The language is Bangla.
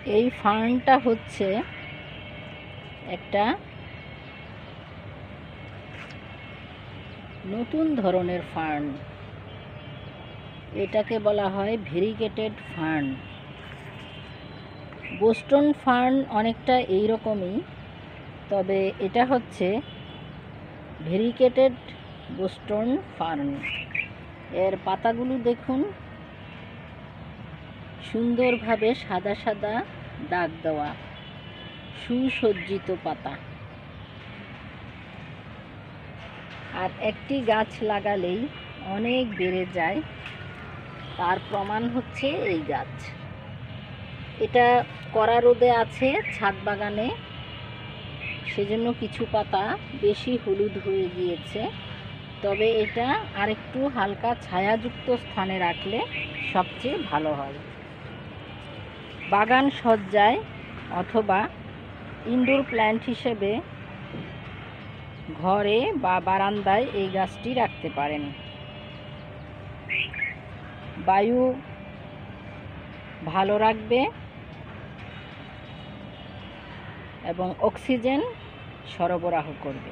এই ফার্নটা হচ্ছে একটা নতুন ধরনের ফার্ন। এটাকে বলা হয় ভেরিগেটেড ফার্ন। বোস্টন ফার্ন অনেকটা এই রকমই, তবে এটা হচ্ছে ভেরিগেটেড বোস্টন ফার্ন। এর পাতাগুলো দেখুন, সুন্দরভাবে সাদা সাদা দাগ দেওয়া, সুসজ্জিত পাতা। আর একটি গাছ লাগালেই অনেক বেড়ে যায়, তার প্রমাণ হচ্ছে এই গাছ। এটা কড়া রোদে আছে ছাদ বাগানে, সেজন্য কিছু পাতা বেশি হলুদ হয়ে গিয়েছে। তবে এটা আরেকটু হালকা ছায়াযুক্ত স্থানে রাখলে সবচেয়ে ভালো হয়। বাগান সজ্জায় অথবা ইনডোর প্ল্যান্ট হিসেবে ঘরে বা বারান্দায় এই গাছটি রাখতে পারেন। বায়ু ভালো রাখবে এবং অক্সিজেন সরবরাহ করবে।